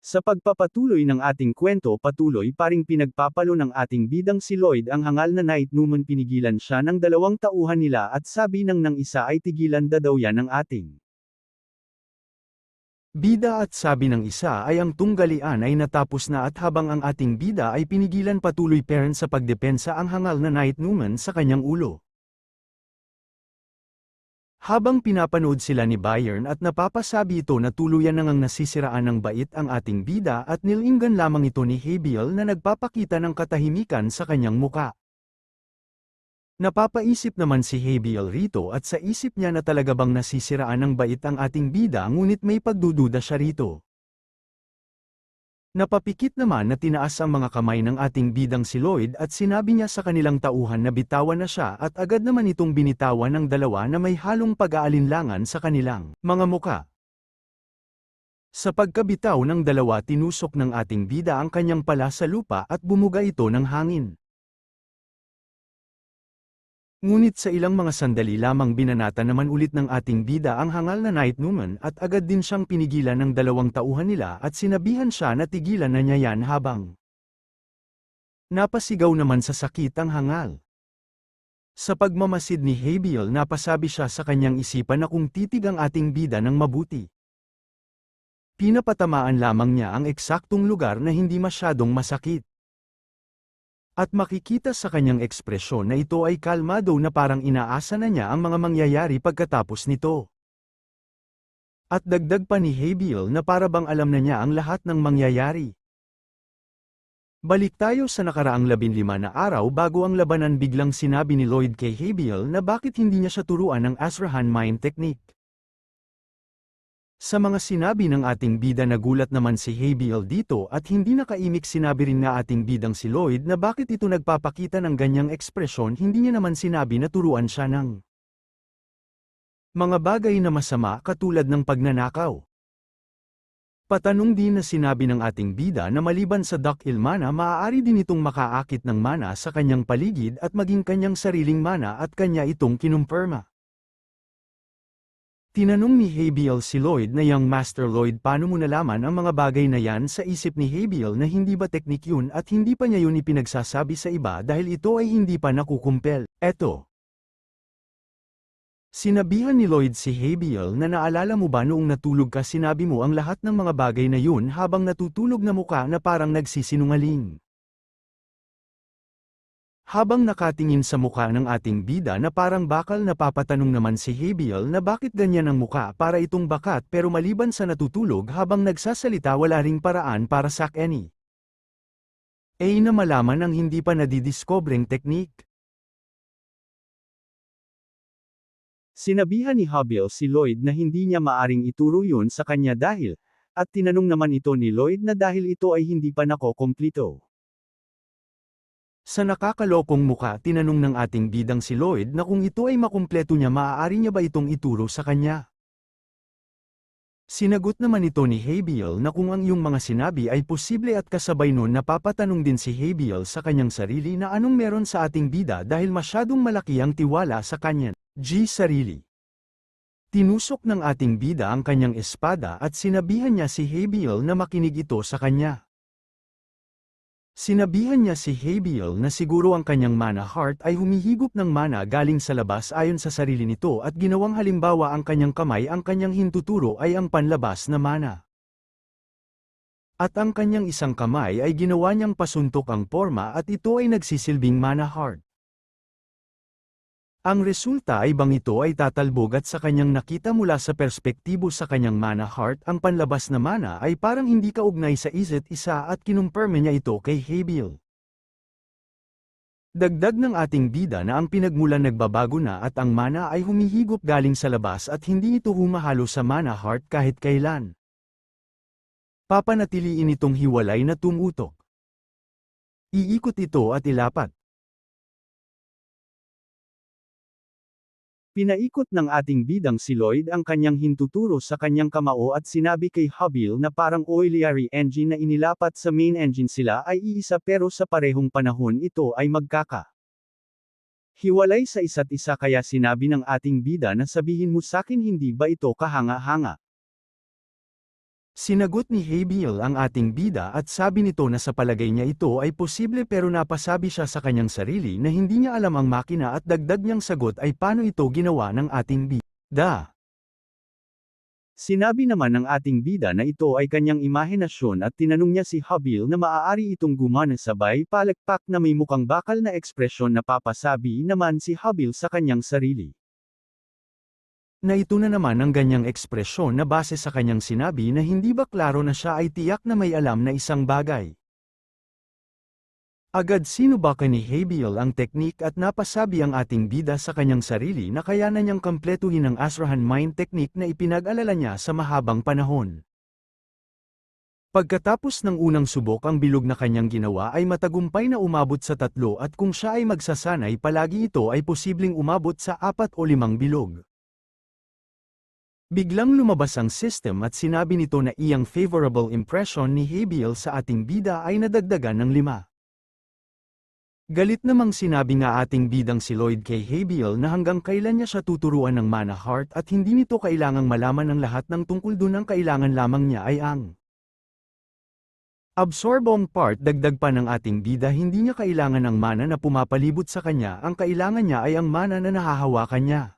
Sa pagpapatuloy ng ating kwento, patuloy pa ring pinagpapalo ng ating bidang si Lloyd ang hangal na night numan pinigilan siya ng dalawang tauhan nila at sabi ng isa ay tigilan daw yan ng ating bida at sabi ng isa ay ang tunggalian ay natapos na at habang ang ating bida ay pinigilan patuloy pa rin sa pagdepensa ang hangal na night numan sa kanyang ulo. Habang pinapanood sila ni Byron at napapasabi ito na tuluyan nang nasisiraan ng bait ang ating bida at nilinggan lamang ito ni Habiel na nagpapakita ng katahimikan sa kanyang muka. Napapaisip naman si Habiel rito at sa isip niya na talaga bang nasisiraan ng bait ang ating bida ngunit may pagdududa siya rito. Napapikit naman na tinaas ang mga kamay ng ating bidang si Lloyd at sinabi niya sa kanilang tauhan na bitawan na siya at agad naman itong binitawan ng dalawa na may halong pag-aalinlangan sa kanilang mga muka. Sa pagkabitaw ng dalawa tinusok ng ating bida ang kanyang pala sa lupa at bumuga ito ng hangin. Ngunit sa ilang mga sandali lamang binanata naman ulit ng ating bida ang hangal na night numan at agad din siyang pinigilan ng dalawang tauhan nila at sinabihan siya na tigilan na niya yan habang napasigaw naman sa sakit ang hangal. Sa pagmamasid ni Habiel napasabi siya sa kanyang isipan na kung titig ang ating bida ng mabuti. Pinapatamaan lamang niya ang eksaktong lugar na hindi masyadong masakit. At makikita sa kanyang ekspresyon na ito ay kalmado na parang inaasa na niya ang mga mangyayari pagkatapos nito. At dagdag pa ni Habiel na para bang alam na niya ang lahat ng mangyayari. Balik tayo sa nakaraang 15 na araw bago ang labanan biglang sinabi ni Lloyd kay Habiel na bakit hindi niya siya turuan ng Azrahan Mind Technique. Sa mga sinabi ng ating bida nagulat naman si Habiel dito at hindi nakaimik sinabi rin nga ating bidang si Lloyd na bakit ito nagpapakita ng ganyang ekspresyon hindi niya naman sinabi na turuan siya ng mga bagay na masama katulad ng pagnanakaw. Patanong din na sinabi ng ating bida na maliban sa Dakil Mana maaari din itong makaakit ng mana sa kanyang paligid at maging kanyang sariling mana at kanya itong kinumpirma. Tinanong ni Habiel si Lloyd na Young Master Lloyd paano mo nalaman ang mga bagay na yan sa isip ni Habiel na hindi ba teknik yun at hindi pa niya yun ipinagsasabi sa iba dahil ito ay hindi pa nakukumpel. Eto. Sinabihan ni Lloyd si Habiel na naalala mo ba noong natulog ka sinabi mo ang lahat ng mga bagay na yun habang natutulog na muka na parang nagsisinungaling. Habang nakatingin sa mukha ng ating bida na parang bakal napapatanong naman si Habiel na bakit ganyan ang mukha para itong bakat pero maliban sa natutulog habang nagsasalita wala ring paraan para sa any. Na malaman ang hindi pa nadidiscobreng teknik. Sinabihan ni Habiel si Lloyd na hindi niya maaring ituro yun sa kanya dahil, at tinanong naman ito ni Lloyd na dahil ito ay hindi pa nakokomplito. Sa nakakalokong muka tinanong ng ating bidang si Lloyd na kung ito ay makumpleto niya maaari niya ba itong ituro sa kanya. Sinagot naman ito ni Habiel na kung ang iyong mga sinabi ay posible at kasabay nun napapatanong din si Habiel sa kanyang sarili na anong meron sa ating bida dahil masyadong malaki ang tiwala sa kanya. Sarili. Tinusok ng ating bida ang kanyang espada at sinabihan niya si Habiel na makinig ito sa kanya. Sinabihan niya si Habiel na siguro ang kanyang mana heart ay humihigop ng mana galing sa labas ayon sa sarili nito at ginawang halimbawa ang kanyang kamay ang kanyang hintuturo ay ang panlabas na mana. At ang kanyang isang kamay ay ginawa niyang pasuntok ang porma at ito ay nagsisilbing mana heart. Ang resulta ay bang ito ay tatalbog at sa kanyang nakita mula sa perspektibo sa kanyang mana heart ang panlabas na mana ay parang hindi kaugnay sa isa't isa at kinumpirma niya ito kay Habiel. Dagdag ng ating bida na ang pinagmulan nagbabago na at ang mana ay humihigop galing sa labas at hindi ito humahalo sa mana heart kahit kailan. Papanatiliin itong hiwalay na tumutok. Iikot ito at ilapat. Pinaikot ng ating bidang si Lloyd ang kanyang hintuturo sa kanyang kamao at sinabi kay Habiel na parang auxiliary engine na inilapat sa main engine sila ay iisa pero sa parehong panahon ito ay hiwalay sa isa't isa kaya sinabi ng ating bida na sabihin mo sakin hindi ba ito kahanga-hanga. Sinagot ni Habiel ang ating bida at sabi nito na sa palagay niya ito ay posible pero napasabi siya sa kanyang sarili na hindi niya alam ang makina at dagdag niyang sagot ay paano ito ginawa ng ating bida. Sinabi naman ng ating bida na ito ay kanyang imahinasyon at tinanong niya si Habil na maaari itong gumana sabay palakpak na may mukhang bakal na ekspresyon na papasabi naman si Habil sa kanyang sarili. Na ito na naman ang ganyang ekspresyon na base sa kanyang sinabi na hindi ba klaro na siya ay tiyak na may alam na isang bagay. Agad sinubaka ni Habiel ang teknik at napasabi ang ating bida sa kanyang sarili na kaya na niyang kompletuhin ang Asrahan Mind Technique na ipinag-alala niya sa mahabang panahon. Pagkatapos ng unang subok ang bilog na kanyang ginawa ay matagumpay na umabot sa 3 at kung siya ay magsasanay palagi ito ay posibleng umabot sa 4 o 5 bilog. Biglang lumabas ang system at sinabi nito na iyang favorable impression ni Habiel sa ating bida ay nadagdagan ng 5. Galit namang sinabi nga ating bidang si Lloyd kay Habiel na hanggang kailan niya siya tuturuan ng Mana Heart at hindi nito kailangang malaman ang lahat ng tungkol dun ang kailangan lamang niya ay ang absorbong part. Dagdag pa ng ating bida hindi niya kailangan ng mana na pumapalibot sa kanya, ang kailangan niya ay ang mana na nahahawakan niya.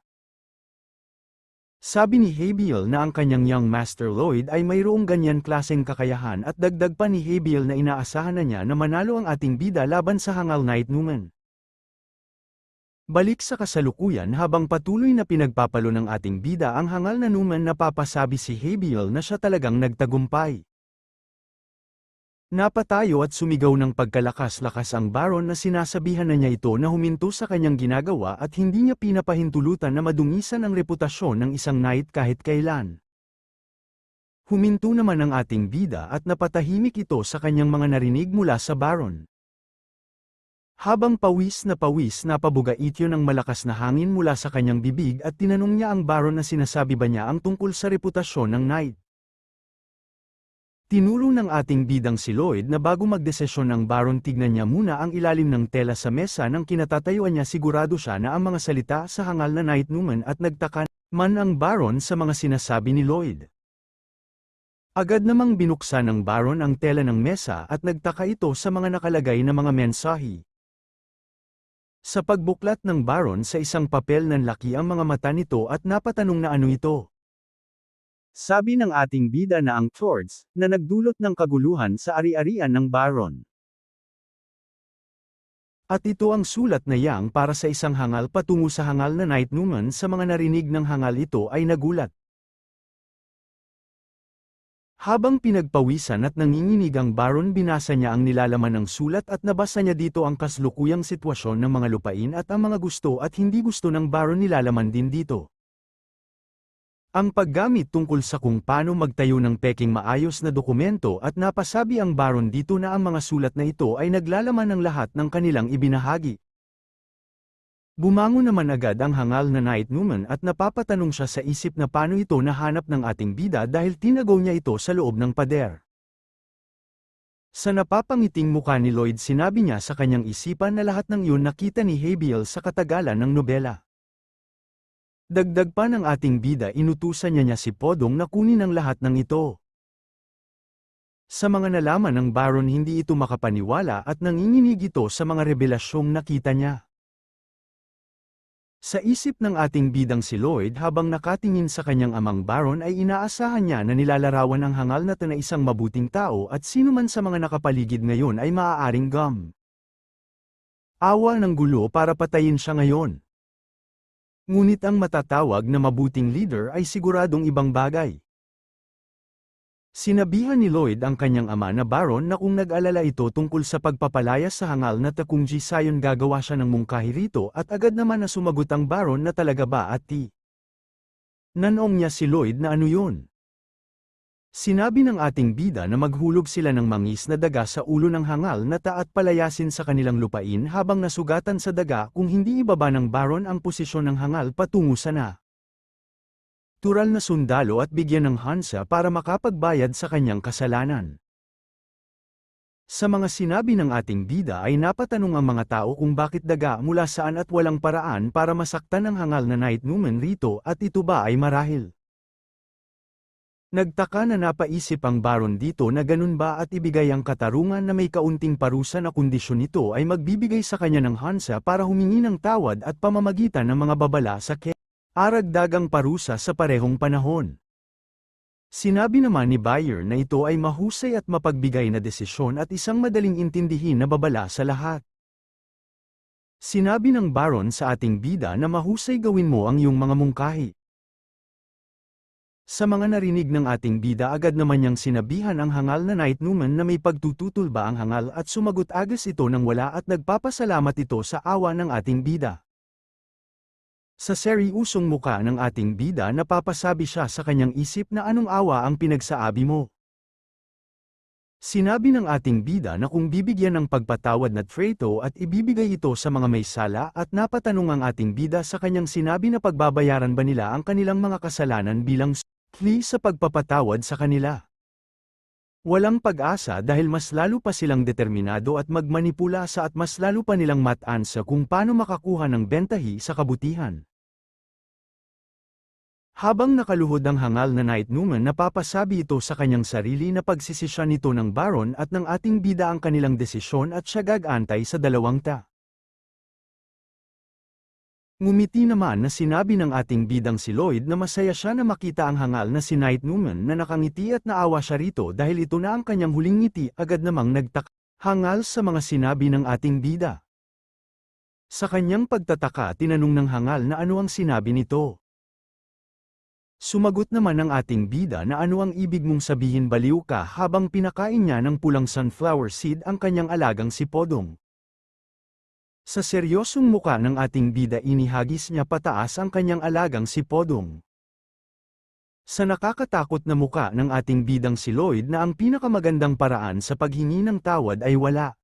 Sabi ni Habiel na ang kanyang young Master Lloyd ay mayroong ganyan klaseng kakayahan at dagdag pa ni Habiel na inaasahan na niya na manalo ang ating bida laban sa hangal Knight Numen. Balik sa kasalukuyan habang patuloy na pinagpapalo ng ating bida ang hangal na Numen napapasabi si Habiel na siya talagang nagtagumpay. Napatayo at sumigaw ng pagkalakas-lakas ang Baron na sinasabihan na niya ito na huminto sa kanyang ginagawa at hindi niya pinapahintulutan na madungisan ang reputasyon ng isang knight kahit kailan. Huminto naman ang ating bida at napatahimik ito sa kanyang mga narinig mula sa Baron. Habang pawis na pabugait yun ng malakas na hangin mula sa kanyang bibig at tinanong niya ang Baron na sinasabi ba niya ang tungkol sa reputasyon ng knight. Tinuro ng ating bidang si Lloyd na bago magdesisyon ng Baron tignan niya muna ang ilalim ng tela sa mesa nang kinatatayuan niya sigurado siya na ang mga salita sa hangal na Knight Numen at nagtaka man ang Baron sa mga sinasabi ni Lloyd. Agad namang binuksan ng Baron ang tela ng mesa at nagtaka ito sa mga nakalagay na mga mensahe. Sa pagbuklat ng Baron sa isang papel nanlaki ang mga mata nito at napatanong na ano ito. Sabi ng ating bida na ang Swords, na nagdulot ng kaguluhan sa ari-arian ng Baron. At ito ang sulat na yang para sa isang hangal patungo sa hangal na Knight Numen. Sa mga narinig ng hangal ito ay nagulat. Habang pinagpawisan at nanginginig ang Baron binasa niya ang nilalaman ng sulat at nabasa niya dito ang kaslukuyang sitwasyon ng mga lupain at ang mga gusto at hindi gusto ng Baron nilalaman din dito. Ang paggamit tungkol sa kung paano magtayo ng peking maayos na dokumento at napasabi ang Baron dito na ang mga sulat na ito ay naglalaman ng lahat ng kanilang ibinahagi. Bumangon naman agad ang hangal na Knight Numen at napapatanong siya sa isip na paano ito nahanap ng ating bida dahil tinagaw niya ito sa loob ng pader. Sa napapangiting mukha ni Lloyd sinabi niya sa kanyang isipan na lahat ng iyon nakita ni Habiel sa katagalan ng nobela. Dagdag pa ng ating bida inutusan niya si Podong na kunin ang lahat ng ito. Sa mga nalaman ng Baron hindi ito makapaniwala at nanginginig ito sa mga revelasyong nakita niya. Sa isip ng ating bidang si Lloyd habang nakatingin sa kanyang amang Baron ay inaasahan niya na nilalarawan ang hangal na isang mabuting tao at sino man sa mga nakapaligid ngayon ay maaaring awa ng gulo para patayin siya ngayon. Ngunit ang matatawag na mabuting leader ay siguradong ibang bagay. Sinabihan ni Lloyd ang kanyang ama na Baron na kung nag-alala ito tungkol sa pagpapalayas sa hangal na kung Jisayon gagawa siya ng mungkahi rito at agad naman na sumagot ang Baron na talaga ba at nanong niya si Lloyd na ano yun. Sinabi ng ating bida na maghulog sila ng mangis na daga sa ulo ng hangal na at palayasin sa kanilang lupain habang nasugatan sa daga kung hindi ibaba ng Baron ang posisyon ng hangal patungo sa natural na sundalo at bigyan ng Hansa para makapagbayad sa kanyang kasalanan. Sa mga sinabi ng ating bida ay napatanong ang mga tao kung bakit daga mula saan at walang paraan para masaktan ang hangal na Knight Numen rito at ito ba ay marahil Nagtaka na napaisip ang Baron dito na ganun ba at ibigay ang katarungan na may kaunting parusa na kondisyon nito ay magbibigay sa kanya ng Hansa para humingi ng tawad at pamamagitan ng mga babala sa aragdagang parusa sa parehong panahon. Sinabi naman ni Bayer na ito ay mahusay at mapagbigay na desisyon at isang madaling intindihin na babala sa lahat. Sinabi ng Baron sa ating bida na mahusay gawin mo ang iyong mga mungkahi. Sa mga narinig ng ating bida agad naman niyang sinabihan ang hangal na Knight Numan na may pagtututol ba ang hangal at sumagot agad ito ng wala at nagpapasalamat ito sa awa ng ating bida. Sa seryusong muka ng ating bida napapasabi siya sa kanyang isip na anong awa ang pinagsaabi mo. Sinabi ng ating bida na kung bibigyan ng pagpatawad na Trato at ibibigay ito sa mga may sala at napatanong ang ating bida sa kanyang sinabi na pagbabayaran ba nila ang kanilang mga kasalanan bilang sa pagpapatawad sa kanila. Walang pag-asa dahil mas lalo pa silang determinado at magmanipulasa at mas lalo pa nilang matansa kung paano makakuha ng bentahi sa kabutihan. Habang nakaluhod ang hangal na Knight Numan napapasabi ito sa kanyang sarili na pagsisisya nito ng Baron at ng ating bida ang kanilang desisyon at siya gagantay sa dalawang Ngumiti naman na sinabi ng ating bidang si Lloyd na masaya siya na makita ang hangal na si Knight Numan na nakangiti at naawa siya rito dahil ito na ang kanyang huling ngiti agad namang hangal sa mga sinabi ng ating bida. Sa kanyang pagtataka tinanong ng hangal na ano ang sinabi nito. Sumagot naman ng ating bida na ano ang ibig mong sabihin baliw ka habang pinakain niya ng pulang sunflower seed ang kanyang alagang si Podong. Sa seryosong muka ng ating bida inihagis niya pataas ang kanyang alagang si Podong. Sa nakakatakot na muka ng ating bidang si Lloyd na ang pinakamagandang paraan sa paghingi ng tawad ay wala.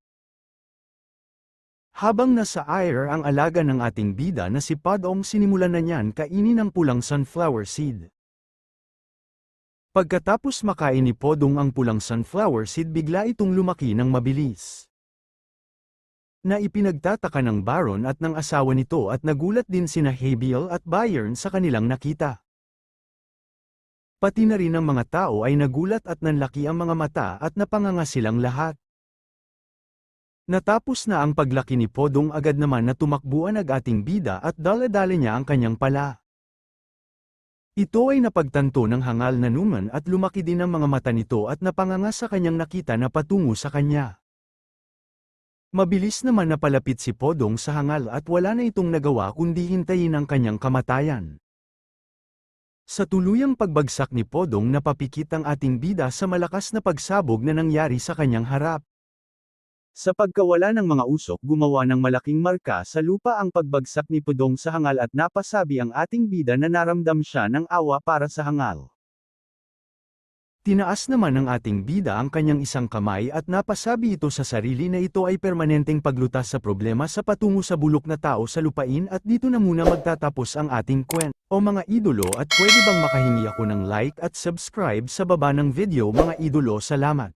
Habang nasa air ang alaga ng ating bida na si Podong sinimulan na niyan kainin ang pulang sunflower seed. Pagkatapos makain ni Podong ang pulang sunflower seed bigla itong lumaki ng mabilis. Na ipinagtataka ng Baron at ng asawa nito at nagulat din sina Habiel at Bayern sa kanilang nakita. Pati na rin ang mga tao ay nagulat at nanlaki ang mga mata at napanganga silang lahat. Natapos na ang paglaki ni Podong agad naman na tumakbuan ang ating bida at dala-dala niya ang kanyang pala. Ito ay napagtanto ng hangal na Numan at lumaki din ang mga mata nito at napanganga sa kanyang nakita na patungo sa kanya. Mabilis naman napalapit si Podong sa hangal at wala na itong nagawa kundi hintayin ang kanyang kamatayan. Sa tuluyang pagbagsak ni Podong napapikit ang ating bida sa malakas na pagsabog na nangyari sa kanyang harap. Sa pagkawala ng mga usok gumawa ng malaking marka sa lupa ang pagbagsak ni Podong sa hangal at napasabi ang ating bida na naramdam siya ng awa para sa hangal. Tinaas naman ng ating bida ang kanyang isang kamay at napasabi ito sa sarili na ito ay permanenteng paglutas sa problema sa patungo sa bulok na tao sa lupain at dito na muna magtatapos ang ating kwento. O mga idolo at pwede bang makahingi ako ng like at subscribe sa baba ng video mga idolo salamat.